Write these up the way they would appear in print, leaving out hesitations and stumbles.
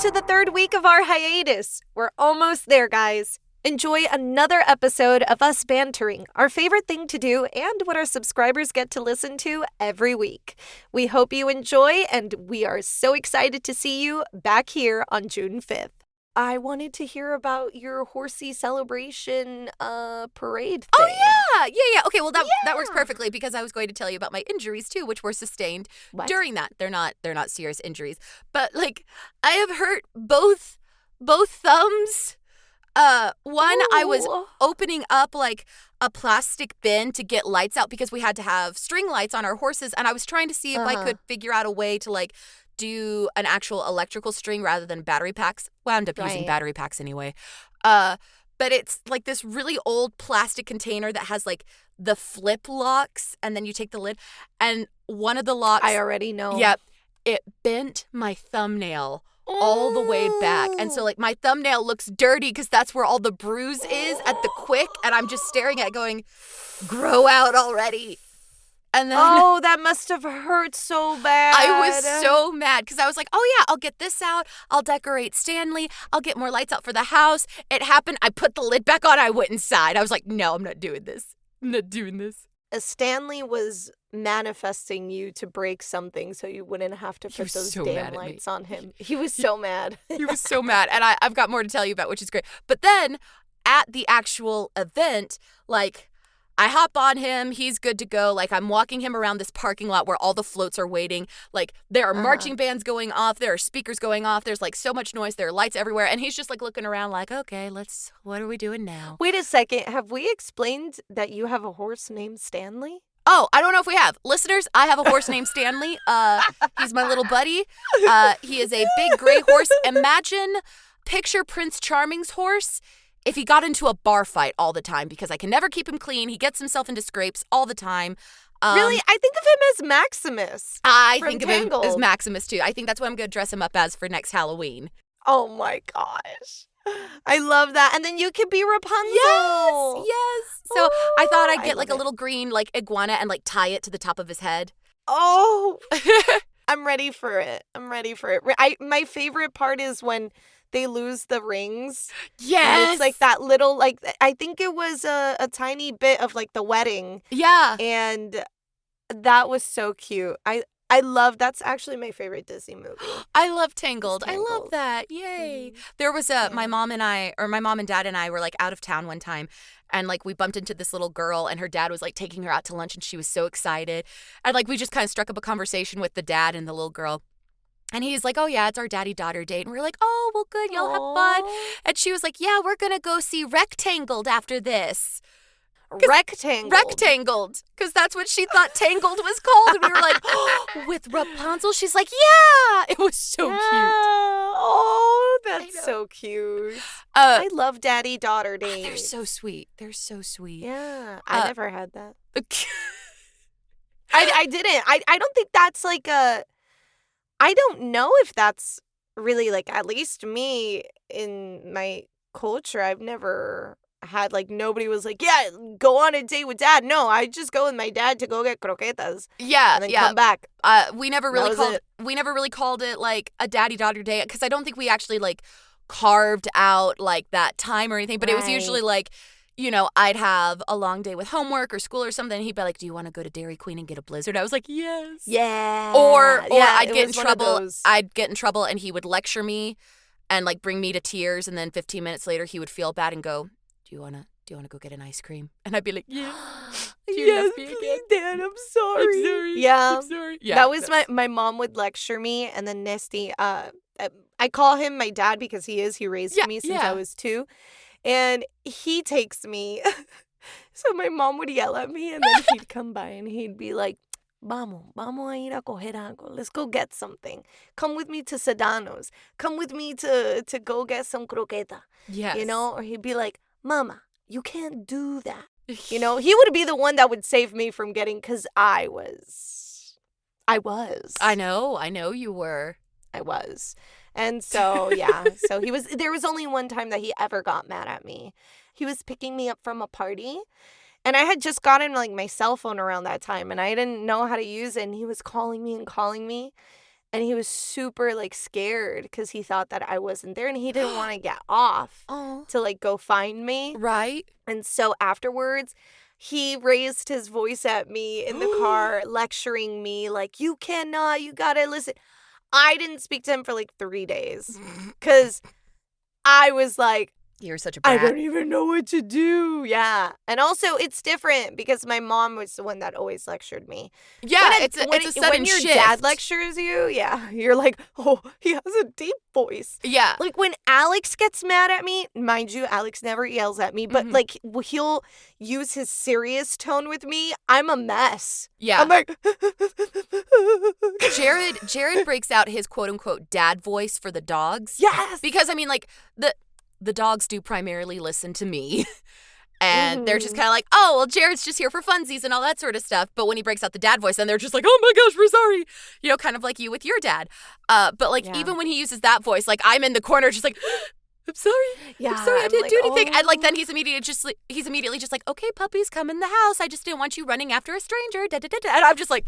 to the third week of our hiatus. We're almost there, guys. Enjoy another episode of us bantering, our favorite thing to do and what our subscribers get to listen to every week. We hope you enjoy, and we are so excited to see you back here on June 5th. I wanted to hear about your horsey celebration parade thing. Oh, yeah. Okay, well, that works perfectly because I was going to tell you about my injuries, too, which were sustained during that. They're not serious injuries. But, like, I have hurt both thumbs. One, I was opening up, like, a plastic bin to get lights out because we had to have string lights on our horses, and I was trying to see if I could figure out a way to, like, do an actual electrical string rather than battery packs. Wound up using battery packs anyway. But it's like this really old plastic container that has like the flip locks, and then you take the lid, and one of the locks, I already know. Yep. It bent my thumbnail all the way back. And so like my thumbnail looks dirty because that's where all the bruise is at the quick, and I'm just staring at it going, grow out already. And then, that must have hurt so bad. I was so mad because I was like, oh yeah, I'll get this out. I'll decorate Stanley. I'll get more lights out for the house. It happened. I put the lid back on. I went inside. I was like, no, I'm not doing this. I'm not doing this. Stanley was manifesting you to break something so you wouldn't have to put those damn lights on him. He was so mad. He was so mad. And I've got more to tell you about, which is great. But then at the actual event, like, I hop on him. He's good to go. Like, I'm walking him around this parking lot where all the floats are waiting. Like, there are marching bands going off. There are speakers going off. There's, like, so much noise. There are lights everywhere. And he's just, like, looking around like, okay, what are we doing now? Wait a second. Have we explained that you have a horse named Stanley? Oh, I don't know if we have. Listeners, I have a horse named Stanley. He's my little buddy. He is a big gray horse. Picture Prince Charming's horse if he got into a bar fight all the time, because I can never keep him clean. He gets himself into scrapes all the time. Really? I think of him as Maximus. I think of him as Maximus, too. I think that's what I'm going to dress him up as for next Halloween. Oh, my gosh. I love that. And then you can be Rapunzel. Yes. So I thought I'd get, like, a little green, like, iguana and, like, tie it to the top of his head. Oh, I'm ready for it. My favorite part is when they lose the rings. Yes. It's like that little, like, I think it was a tiny bit of like the wedding. Yeah. And that was so cute. I love, that's actually my favorite Disney movie. I love Tangled. I love that. Yay. There was my mom and dad and I were like out of town one time, and like we bumped into this little girl, and her dad was like taking her out to lunch, and she was so excited. And like we just kind of struck up a conversation with the dad and the little girl. And he's like, oh, yeah, it's our daddy-daughter date. And we're like, oh, well, good, y'all have fun. And she was like, yeah, we're going to go see Rectangled after this. Rectangled. Because that's what she thought Tangled was called. And we were like, oh, with Rapunzel? She's like, yeah. It was so cute. Oh, that's so cute. I love daddy-daughter dates. They're so sweet. Yeah, I never had that. I didn't. I don't think that's like a... I don't know if that's really, like, at least me in my culture, I've never had, like, nobody was like, yeah, go on a date with dad. No, I just go with my dad to go get croquetas. Yeah, and then come back. We never really called it like a daddy-daughter date, because I don't think we actually like carved out like that time or anything. But it was usually like, you know, I'd have a long day with homework or school or something. He'd be like, do you want to go to Dairy Queen and get a Blizzard? I was like, yes. Yeah. Or I'd get in trouble. I'd get in trouble and he would lecture me and like bring me to tears. And then 15 minutes later, he would feel bad and go, do you want to go get an ice cream? And I'd be like, yes. Yes, please, Dad, I'm sorry. Yeah. I'm sorry. Yeah. That was my mom would lecture me, and then Nesty, I call him my dad because he raised me since I was 2. And he takes me. So my mom would yell at me, and then he'd come by and he'd be like, vamos a ir a coger algo. Let's go get something. Come with me to Sedano's. Come with me to go get some croqueta. Yes. You know? Or he'd be like, Mama, you can't do that. You know? He would be the one that would save me from getting, because I was. I know you were. I was. And so, yeah. So there was only one time that he ever got mad at me. He was picking me up from a party, and I had just gotten like my cell phone around that time, and I didn't know how to use it, and he was calling me. And he was super, like, scared because he thought that I wasn't there and he didn't want to get off to, like, go find me. Right. And so afterwards, he raised his voice at me in the car, lecturing me, like, you gotta listen. I didn't speak to him for, like, 3 days because I was like, you're such a brat. I don't even know what to do. Yeah. And also, it's different because my mom was the one that always lectured me. Yeah, it's a sudden when your shift. dad lectures you, you're like, oh, he has a deep voice. Yeah. Like, when Alex gets mad at me, mind you, Alex never yells at me, but, like, he'll use his serious tone with me. I'm a mess. Yeah. I'm like... Jared breaks out his quote-unquote dad voice for the dogs. Yes! Because, I mean, like, the dogs do primarily listen to me. And they're just kind of like, oh, well, Jared's just here for funsies and all that sort of stuff. But when he breaks out the dad voice, then they're just like, oh my gosh, we're sorry. You know, kind of like you with your dad. But, like, even when he uses that voice, like, I'm in the corner just like, I'm sorry. Yeah, I'm sorry, I didn't do anything. And, like, then he's immediately just like, okay, puppies, come in the house. I just didn't want you running after a stranger. Da, da, da, da. And I'm just like...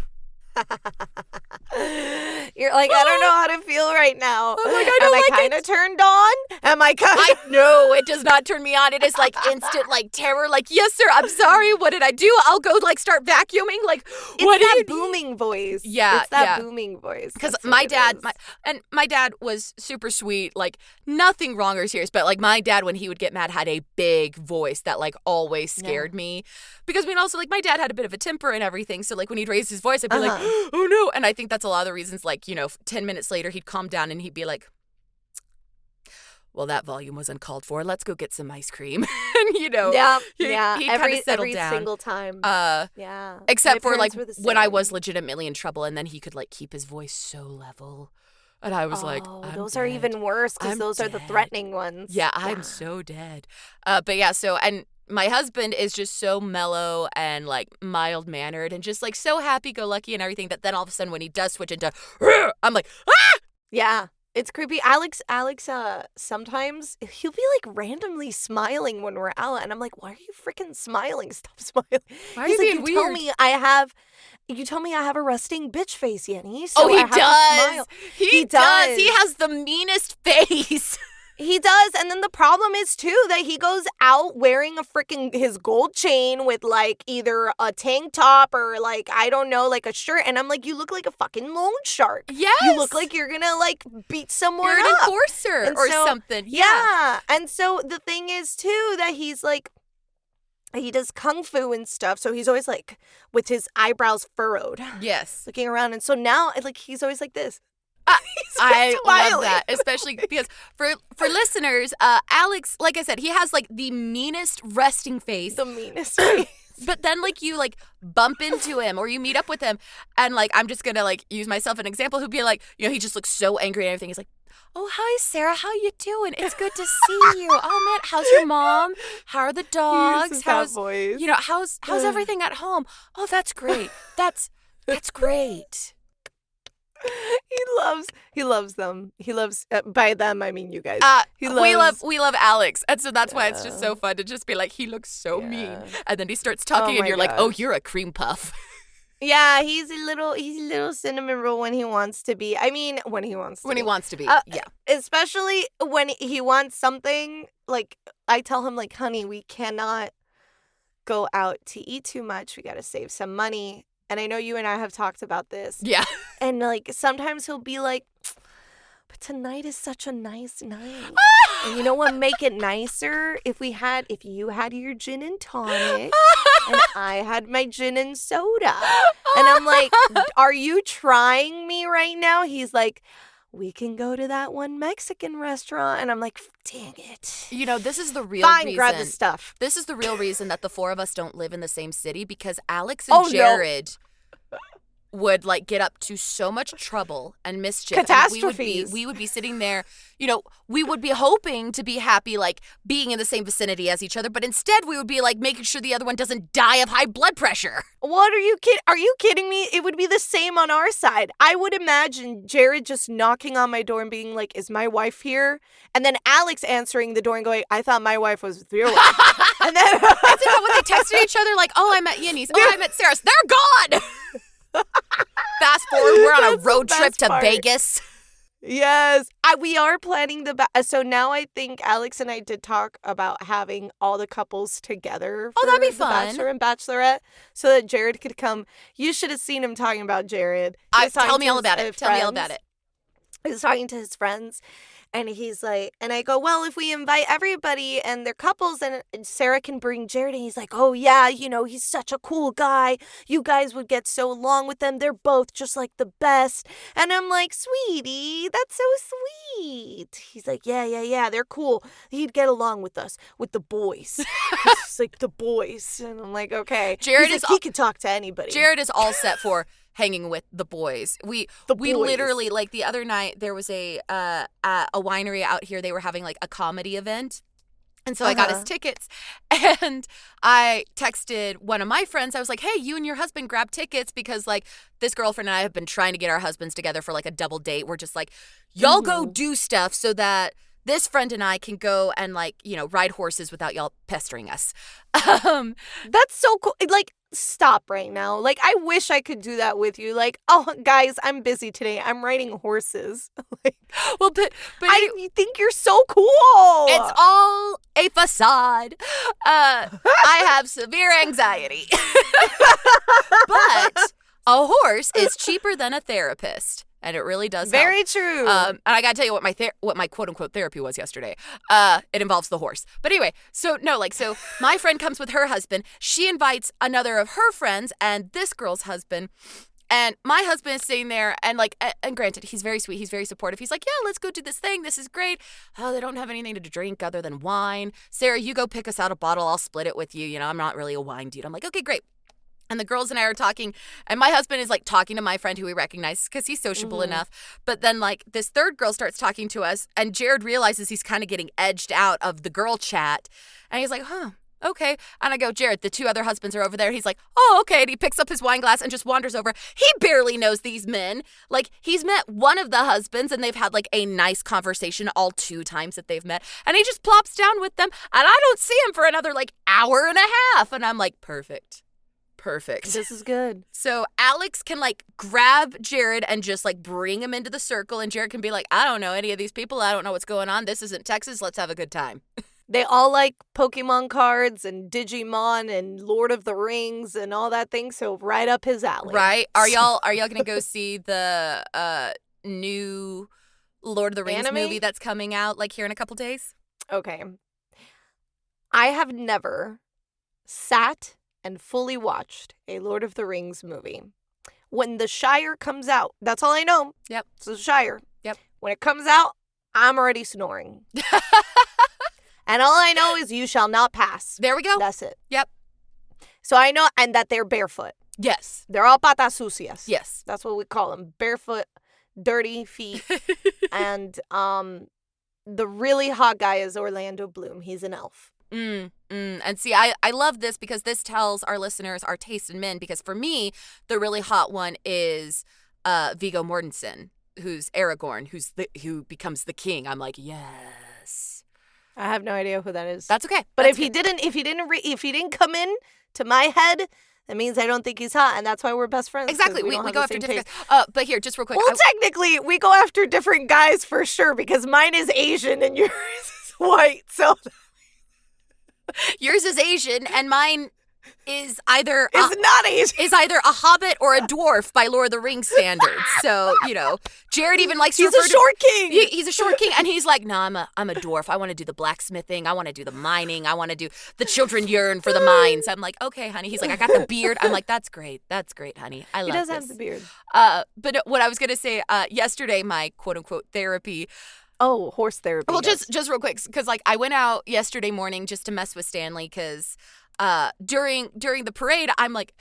You're like, I don't know how to feel right now. I'm like, I don't Am I kind of turned on? Am I kind of... No, it does not turn me on. It is like instant, like, terror. Like, yes, sir, I'm sorry. What did I do? I'll go, like, start vacuuming. Like, what is that booming voice? Yeah, it's that booming voice. Because my dad was super sweet. Like, nothing wrong or serious. But, like, my dad, when he would get mad, had a big voice that, like, always scared me. Because, I mean, also, like, my dad had a bit of a temper and everything. So, like, when he'd raise his voice, I'd be like, oh, no. And I think that's a lot of the reasons, like, you know, 10 minutes later, he'd calm down and he'd be like, well, that volume was uncalled for. Let's go get some ice cream. And, you know, he'd kind of settle every down. Single time. Except for, like, when I was legitimately in trouble and then he could, like, keep his voice so level. And I was like, those are even worse because those are the threatening ones. Yeah, I'm so dead. But yeah, so, and my husband is just so mellow and, like, mild-mannered and just, like, so happy-go-lucky and everything that then all of a sudden when he does switch into, I'm like, ah! Yeah, it's creepy. Alex, sometimes he'll be, like, randomly smiling when we're out, and I'm like, why are you freaking smiling? Stop smiling. Why are you being weird? You told me I have a resting bitch face, Yenny, he so I have does. to smile. He does. He has the meanest face. He does, and then the problem is, too, that he goes out wearing his gold chain with, like, either a tank top or, like, I don't know, like, a shirt, and I'm like, you look like a fucking loan shark. Yes! You look like you're gonna, like, beat someone up. You're an enforcer or something. Yeah, and so the thing is, too, that he's, like, he does kung fu and stuff, so he's always, like, with his eyebrows furrowed. Yes. Looking around, and so now, like, he's always like this. I love that, especially because for listeners, Alex, like I said, he has, like, the meanest resting face. The meanest face. But then, like, you, like, bump into him or you meet up with him and, like, I'm just gonna, like, use myself an example who'd be like, you know, he just looks so angry and everything. He's like, oh, hi, Sarah. How you doing? It's good to see you. Oh, man, how's your mom? How are the dogs? How's everything at home? Oh, that's great. That's great. He loves them. He loves by them I mean you guys. We love Alex, and so that's why it's just so fun to just be like, he looks so mean, and then he starts talking, and you're like, oh, you're a cream puff. Yeah, he's a little cinnamon roll when he wants to be. I mean, when he wants to be. Yeah. Especially when he wants something, like, I tell him, like, honey, we cannot go out to eat too much. We got to save some money. And I know you and I have talked about this. Yeah. And, like, sometimes he'll be like, but tonight is such a nice night. And you know what make it nicer? If you had your gin and tonic and I had my gin and soda. And I'm like, are you trying me right now? He's like, we can go to that one Mexican restaurant. And I'm like, dang it. You know, this is the real reason. Fine, grab the stuff. This is the real reason that the four of us don't live in the same city, because Alex and Jared would, like, get up to so much trouble and mischief. Catastrophes. We would be sitting there, you know, we would be hoping to be happy, like, being in the same vicinity as each other, but instead we would be, like, making sure the other one doesn't die of high blood pressure. What are you kidding? Are you kidding me? It would be the same on our side. I would imagine Jared just knocking on my door and being like, is my wife here? And then Alex answering the door and going, I thought my wife was with your wife. And then... Isn't that what they texted each other? Like, oh, I met Yenny's. Oh, I met Sarah's. They're gone! fast forward, we're on a road trip to Vegas. Yes. We are planning so now I think Alex and I did talk about having all the couples together for that'd be the fun. Bachelor and Bachelorette so that Jared could come. You should have seen him talking about Jared. Tell me all about it. Tell me all about it. He was talking to his friends. And he's like, and I go, well, if we invite everybody and their couples, and Sarah can bring Jared. And he's like, oh, yeah, he's such a cool guy. You guys would get so along with them. They're both just like the best. And I'm like, sweetie, that's so sweet. He's like, yeah, they're cool. He'd get along with us, with the boys. It's like the boys. And I'm like, okay. He could talk to anybody. Jared is all set for hanging with the boys. We literally, like, the other night there was a winery out here. They were having like a comedy event. And so I got his tickets, and I texted one of my friends. I was like, hey, you and your husband grab tickets, because like this girlfriend and I have been trying to get our husbands together for like a double date. We're just like, y'all go do stuff so that this friend and I can go and like, ride horses without y'all pestering us. That's so cool. Like, stop right now. Like, I wish I could do that with you. Like, oh, guys, I'm busy today. I'm riding horses. Well, but I think you're so cool. It's all a facade. I have severe anxiety. But a horse is cheaper than a therapist. And it really does help. Very true. And I got to tell you what my quote unquote therapy was yesterday. It involves the horse. But anyway, so my friend comes with her husband. She invites another of her friends and this girl's husband. And my husband is sitting there, and and granted, he's very sweet. He's very supportive. He's like, yeah, let's go do this thing. This is great. Oh, they don't have anything to drink other than wine. Sarah, you go pick us out a bottle. I'll split it with you. I'm not really a wine dude. I'm like, okay, great. And the girls and I are talking, and my husband is like talking to my friend who we recognize because he's sociable enough. But then like this third girl starts talking to us, and Jared realizes he's kind of getting edged out of the girl chat. And he's like, huh, okay. And I go, Jared, the two other husbands are over there. He's like, oh, okay. And he picks up his wine glass and just wanders over. He barely knows these men. Like, he's met one of the husbands, and they've had like a nice conversation all 2 times that they've met. And he just plops down with them, and I don't see him for another like hour and a half. And I'm like, perfect. This is good. So Alex can like grab Jared and just like bring him into the circle, and Jared can be like, I don't know any of these people. I don't know what's going on. This isn't Texas. Let's have a good time. They all like Pokemon cards and Digimon and Lord of the Rings and all that thing. So right up his alley. Right? Are y'all gonna go see the new Lord of the Rings movie that's coming out like here in a couple days? Okay. I have never sat and fully watched a Lord of the Rings movie. When the Shire comes out, that's all I know. Yep. It's the Shire. Yep. When it comes out, I'm already snoring. And all I know is you shall not pass. There we go. That's it. Yep. So I know, and that they're barefoot. Yes. They're all patas sucias. Yes. That's what we call them. Barefoot, dirty feet. And the really hot guy is Orlando Bloom. He's an elf. And see, I love this because this tells our listeners our taste in men, because for me, the really hot one is Viggo Mortensen, who's Aragorn, who becomes the king. I'm like, yes. I have no idea who that is. That's okay. But if he didn't come in to my head, that means I don't think he's hot, and that's why we're best friends. Exactly. We go after different guys. But here, just real quick. Well, technically, we go after different guys for sure, because mine is Asian and yours is white, so... Yours is Asian, and mine is either not Asian. Is either a hobbit or a dwarf by Lord of the Rings standards. So Jared even likes to refer to... He's a short king. He's a short king, and he's like, no, I'm a dwarf. I want to do the blacksmithing. I want to do the mining. I want to do the children yearn for the mines. I'm like, okay, honey. He's like, I got the beard. I'm like, that's great, honey. I love this. He does have the beard. But what I was gonna say, yesterday, my quote unquote therapy. Oh, horse therapy. Well, just real quick, because like I went out yesterday morning just to mess with Stanley, because during the parade, I'm like,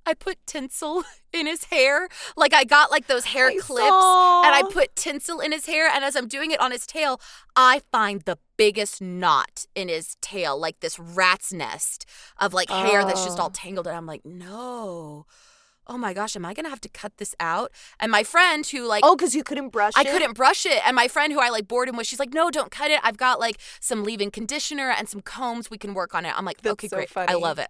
I put tinsel in his hair. Like I got like those hair clips, and I put tinsel in his hair, and as I'm doing it on his tail, I find the biggest knot in his tail, like this rat's nest of like hair that's just all tangled, and I'm like, no. oh my gosh, am I going to have to cut this out? And my friend who like... Oh, because you couldn't brush it? I couldn't brush it. And my friend who I like bored him with, she's like, no, don't cut it. I've got like some leave-in conditioner and some combs. We can work on it. I'm like, That's okay, so great. funny. I love it.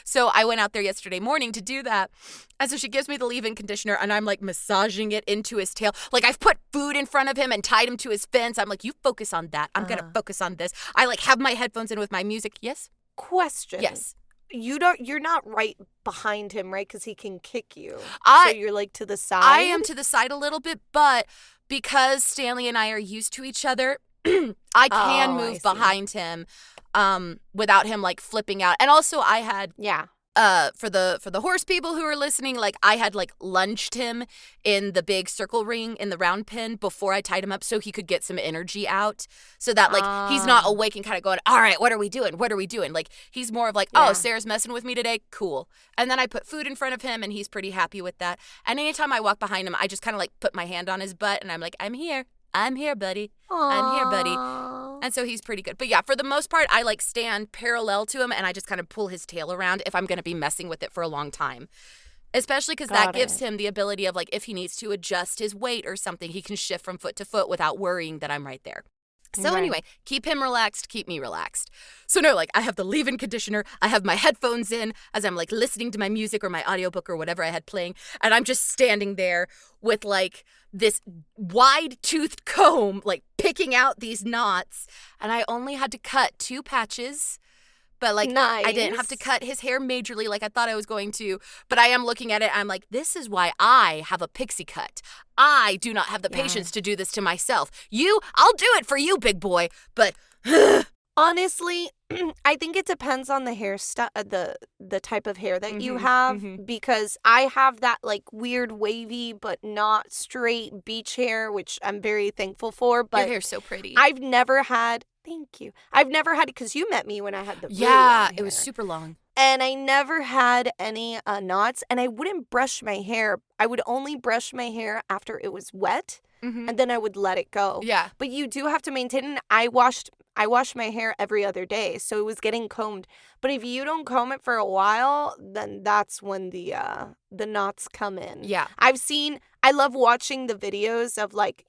So I went out there yesterday morning to do that. And so she gives me the leave-in conditioner and I'm like massaging it into his tail. Like I've put food in front of him and tied him to his fence. I'm like, you focus on that. I'm going to focus on this. I like have my headphones in with my music. Yes? Question. Yes. You're not right behind him, right? Because he can kick you. So you're like to the side? I am to the side a little bit, but because Stanley and I are used to each other, I can move behind him without him like flipping out. And also I had for the horse people who are listening, like I had like lunged him in the big circle ring in the round pen before I tied him up so he could get some energy out so that like he's not awake and kind of going, all right, what are we doing? Like he's more of like, oh, Sarah's messing with me today. Cool. And then I put food in front of him and he's pretty happy with that. And anytime I walk behind him, I just kind of like put my hand on his butt and I'm like, I'm here, buddy. Aww. I'm here, buddy. And so he's pretty good. But yeah, for the most part, I like stand parallel to him and I just kind of pull his tail around if I'm going to be messing with it for a long time. Especially because that gives him the ability of like if he needs to adjust his weight or something, he can shift from foot to foot without worrying that I'm right there. So anyway, keep him relaxed, keep me relaxed. So no, like I have the leave-in conditioner, I have my headphones in as I'm like listening to my music or my audiobook or whatever I had playing, and I'm just standing there with like this wide-toothed comb, like picking out these knots, and I only had to cut 2 patches. But, like, nice. I didn't have to cut his hair majorly like I thought I was going to. But I am looking at it, I'm like, this is why I have a pixie cut. I do not have the patience to do this to myself. I'll do it for you, big boy. But... Honestly, I think it depends on the the type of hair that you have, because I have that like weird wavy but not straight beach hair, which I'm very thankful for. But your hair's so pretty. I've never had. Thank you. I've never had it because you met me when I had the really long hair. It was super long. And I never had any knots, and I wouldn't brush my hair. I would only brush my hair after it was wet, and then I would let it go. Yeah. But you do have to maintain it. I wash my hair every other day, so it was getting combed. But if you don't comb it for a while, then that's when the knots come in. Yeah. I love watching the videos of like,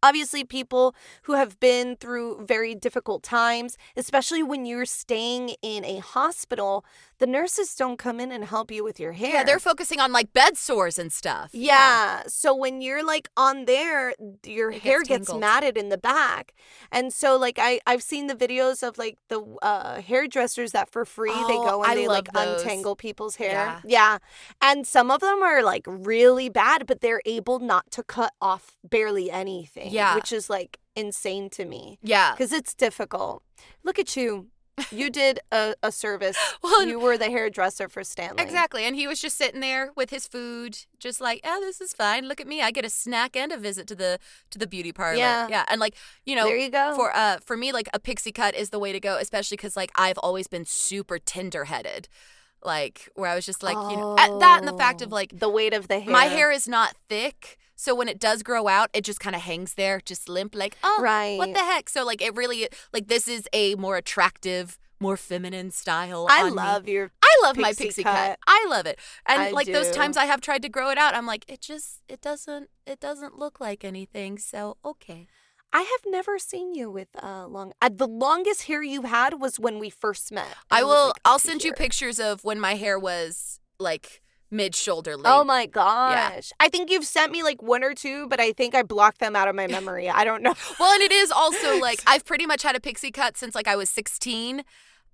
obviously people who have been through very difficult times, especially when you're staying in a hospital. The nurses don't come in and help you with your hair. Yeah, they're focusing on like bed sores and stuff. Yeah. So when you're like on there, your hair gets matted in the back. And so like I've seen the videos of like the hairdressers that for free they go and they like untangle people's hair. Yeah. And some of them are like really bad, but they're able not to cut off barely anything. Yeah. Which is like insane to me. Yeah. Because it's difficult. Look at you. You did a service. Well, you were the hairdresser for Stanley. Exactly. And he was just sitting there with his food, just like, oh, this is fine. Look at me. I get a snack and a visit to the beauty parlor. Yeah. And like, there you go. For me, like a pixie cut is the way to go, especially because like I've always been super tender-headed. Like where I was just like, that and the fact of like the weight of the hair. My hair is not thick. So when it does grow out, it just kind of hangs there, just limp, like, oh, right. What the heck? So, like, it really, like, this is a more attractive, more feminine style. I love my pixie cut. I love it. And, those times I have tried to grow it out, I'm like, it doesn't look like anything, so, okay. I have never seen you with long. The longest hair you had was when we first met. I'll send you pictures of when my hair was, like, mid-shoulder length. Oh my gosh. Yeah. I think you've sent me like 1 or 2, but I think I blocked them out of my memory. I don't know. Well, and it is also like I've pretty much had a pixie cut since like I was 16.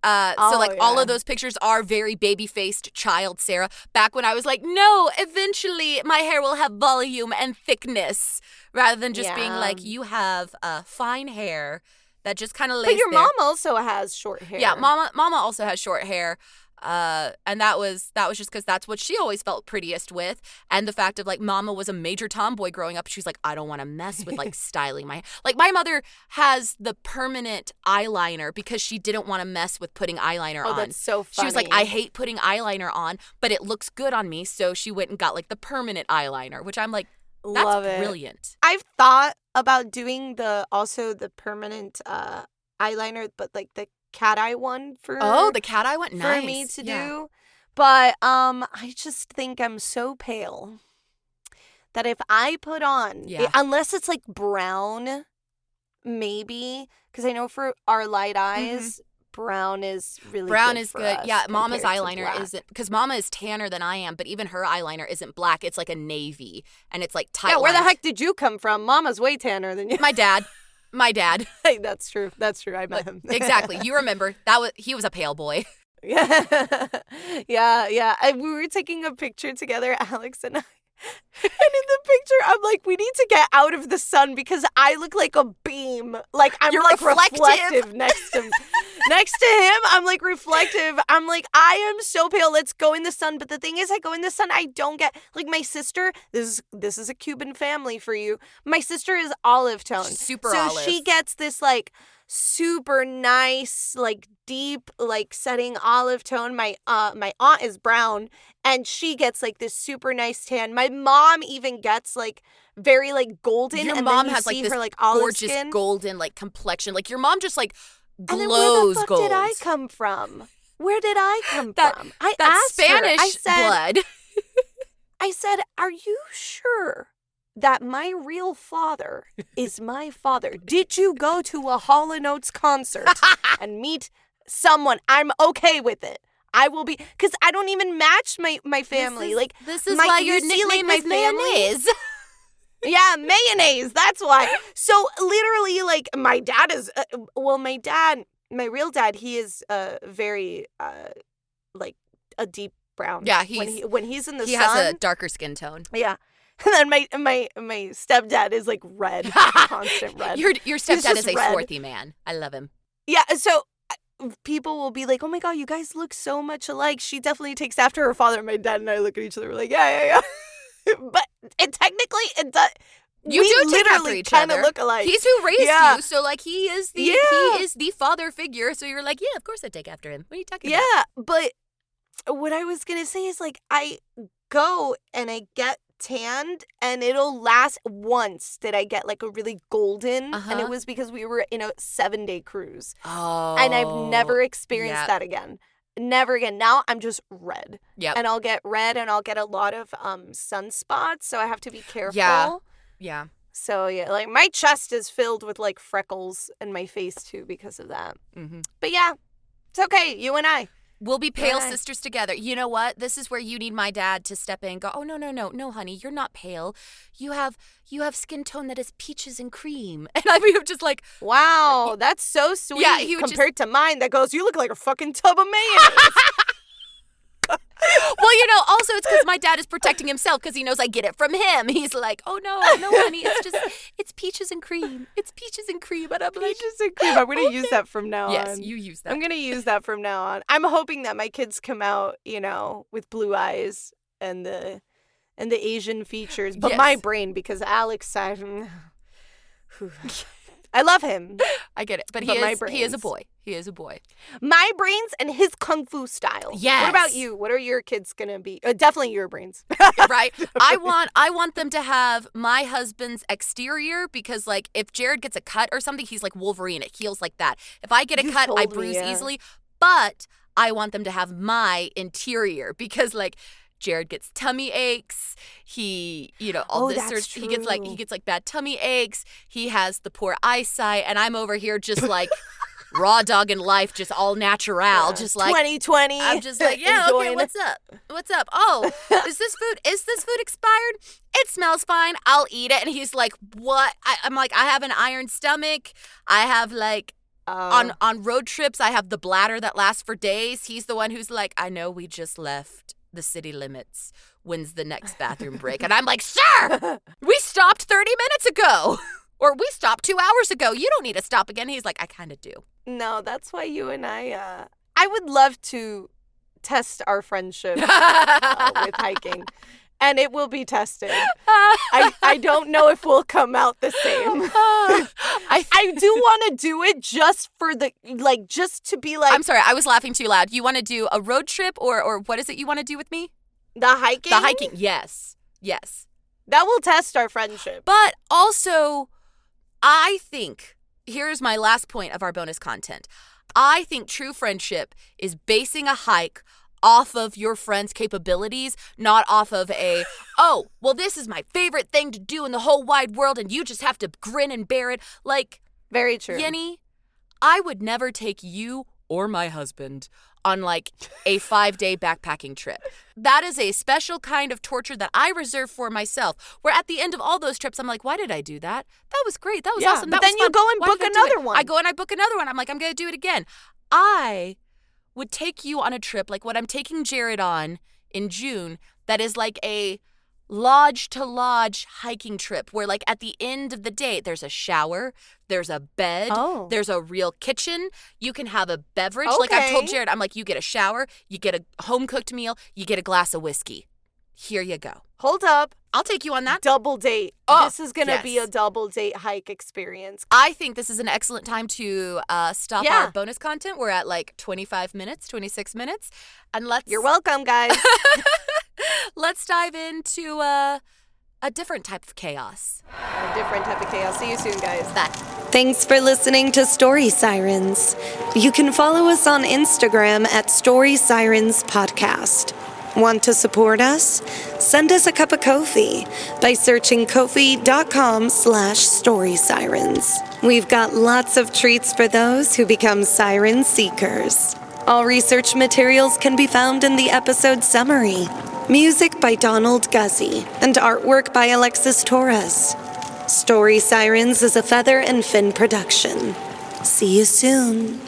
All of those pictures are very baby-faced child Sarah. Back when I was like, no, eventually my hair will have volume and thickness rather than just being like, you have fine hair that just kind of lays there. But your mom also has short hair. Yeah, mama also has short hair. And that was just because that's what she always felt prettiest with. And the fact of like mama was a major tomboy growing up. She's like, I don't want to mess with like styling my, like my mother has the permanent eyeliner because she didn't want to mess with putting eyeliner on. Oh, that's so funny. She was like, I hate putting eyeliner on, but it looks good on me. So she went and got like the permanent eyeliner, which I'm like, that's brilliant. I've thought about doing the permanent eyeliner, but like the cat eye one for the cat eye one, nice. For me to do. But I just think I'm so pale that if I put on, unless it's like brown, maybe, because I know for our light eyes, brown is really brown good is for good. us Yeah, Mama's compared to eyeliner black. isn't, because Mama is tanner than I am, but even her eyeliner isn't black. It's like a navy, and it's like tight. Yeah, where the heck did you come from? Mama's way tanner than you. My dad. Hey, that's true. I met him. Exactly. You remember he was a pale boy. Yeah. Yeah. And we were taking a picture together, Alex and I. And in the picture, I'm like, we need to get out of the sun because I look like a beam. Like, I'm You're like reflective next to him. I'm like reflective. I'm like, I am so pale. Let's go in the sun. But the thing is, I go in the sun, I don't get, like, my sister, this is a Cuban family for you. My sister is olive tone. Super olive. So she gets this, like, super nice, like, deep, like, setting olive tone. My aunt is brown, and she gets, like, this super nice tan. My mom even gets, like, very, like, golden. Your and mom then you has, like, see this her, like, olive gorgeous skin. golden, like, complexion. Like, your mom just, like, glows and then where the fuck gold. did I come from? Where did I come That- from? I That asked her. Spanish I said, blood. I said, are you sure that my real father is my father? Did you go to a Hall & Oates concert and meet someone? I'm okay with it. I will be, because I don't even match my family. This is why your nickname is mayonnaise. Yeah, mayonnaise. That's why. So literally, like, my dad is, my real dad, he is very, like, a deep brown. Yeah, when he's in the sun. He has a darker skin tone. Yeah. And then my stepdad is, like, red. Constant red. Your stepdad is a red. swarthy man. I love him. Yeah, so people will be like, oh my God, you guys look so much alike. She definitely takes after her father. My dad and I look at each other, we're like, yeah. But technically, it does. You do take after each kind of other. look alike. He's who raised you, so, like, he is the father figure. So you're like, yeah, of course I take after him. What are you talking about? Yeah, but what I was gonna say is, like, I go and I get tanned, and it'll last. Once did I get, like, a really golden, and it was because we were in a 7-day cruise. Oh, and I've never experienced that again. Never again. Now I'm just red. Yep. And I'll get red, and I'll get a lot of sunspots, so I have to be careful. Yeah. So, yeah, like, my chest is filled with, like, freckles, and my face, too, because of that. Mm-hmm. But, yeah, it's okay. You and I. We'll be pale sisters together. You know what? This is where you need my dad to step in and go, oh, no, honey, you're not pale. You have skin tone that is peaches and cream. And I mean, I'm just like, wow, that's so sweet. Yeah, he would compared to mine that goes, you look like a fucking tub of mayonnaise. Well, you know, also it's because my dad is protecting himself because he knows I get it from him. He's like, oh, no, honey, it's peaches and cream. It's peaches and cream. And I'm like, peaches and cream. I'm going to use that from now on. Yes, you use that. I'm going to use that from now on. I'm hoping that my kids come out, you know, with blue eyes and the Asian features. But my brain, because Alex, I love him. I get it. But he is a boy. He is a boy. My brains and his kung fu style. Yes. What about you? What are your kids going to be? Definitely your brains. Right? I want them to have my husband's exterior because, like, if Jared gets a cut or something, he's like Wolverine. It heals like that. If I get a cut, I bruise easily. But I want them to have my interior because, like, Jared gets tummy aches. He, you know, all this sort. He gets like bad tummy aches. He has the poor eyesight, and I'm over here just like raw dog in life, just all natural, just like 2020. I'm just like, yeah, okay, what's up? Oh, is this food expired? It smells fine. I'll eat it. And he's like, what? I'm like, I have an iron stomach. I have like. On road trips, I have the bladder that lasts for days. He's the one who's like, I know we just left the city limits. When's the next bathroom break? And I'm like, sir, we stopped 30 minutes ago. Or we stopped 2 hours ago. You don't need to stop again. He's like, I kind of do. No, that's why you and I would love to test our friendship with hiking. And it will be tested. I don't know if we'll come out the same. I do want to do it just for just to be like. I'm sorry, I was laughing too loud. You want to do a road trip or what is it you want to do with me? The hiking? The hiking, yes. That will test our friendship. But also, I think, here's my last point of our bonus content. I think true friendship is basing a hike off of your friend's capabilities, not off of oh, well, this is my favorite thing to do in the whole wide world and you just have to grin and bear it. Like, very true. Yenny, I would never take you or my husband on like a 5-day backpacking trip. That is a special kind of torture that I reserve for myself, where at the end of all those trips, I'm like, why did I do that? That was great. That was awesome. But that then was you fun. go and book another one. I go and I book another one. I'm like, I'm going to do it again. I would take you on a trip like what I'm taking Jared on in June that is like a lodge to lodge hiking trip where like at the end of the day there's a shower, there's a bed, there's a real kitchen, you can have a beverage. Like I've told Jared, I'm like, you get a shower, you get a home cooked meal, you get a glass of whiskey. Here you go. Hold up. I'll take you on that. Double date. This is going to be a double date hike experience. I think this is an excellent time to stop our bonus content. We're at like 25 minutes, 26 minutes. And You're welcome, guys. Let's dive into a different type of chaos. A different type of chaos. See you soon, guys. Thanks for listening to Story Sirens. You can follow us on Instagram at Story Sirens Podcast. Want to support us? Send us a cup of Ko-fi by searching ko-fi.com/storysirens. We've got lots of treats for those who become siren seekers. All research materials can be found in the episode summary. Music by Donald Guzzi and artwork by Alexis Torres. Story Sirens is a Feather and Fin production. See you soon.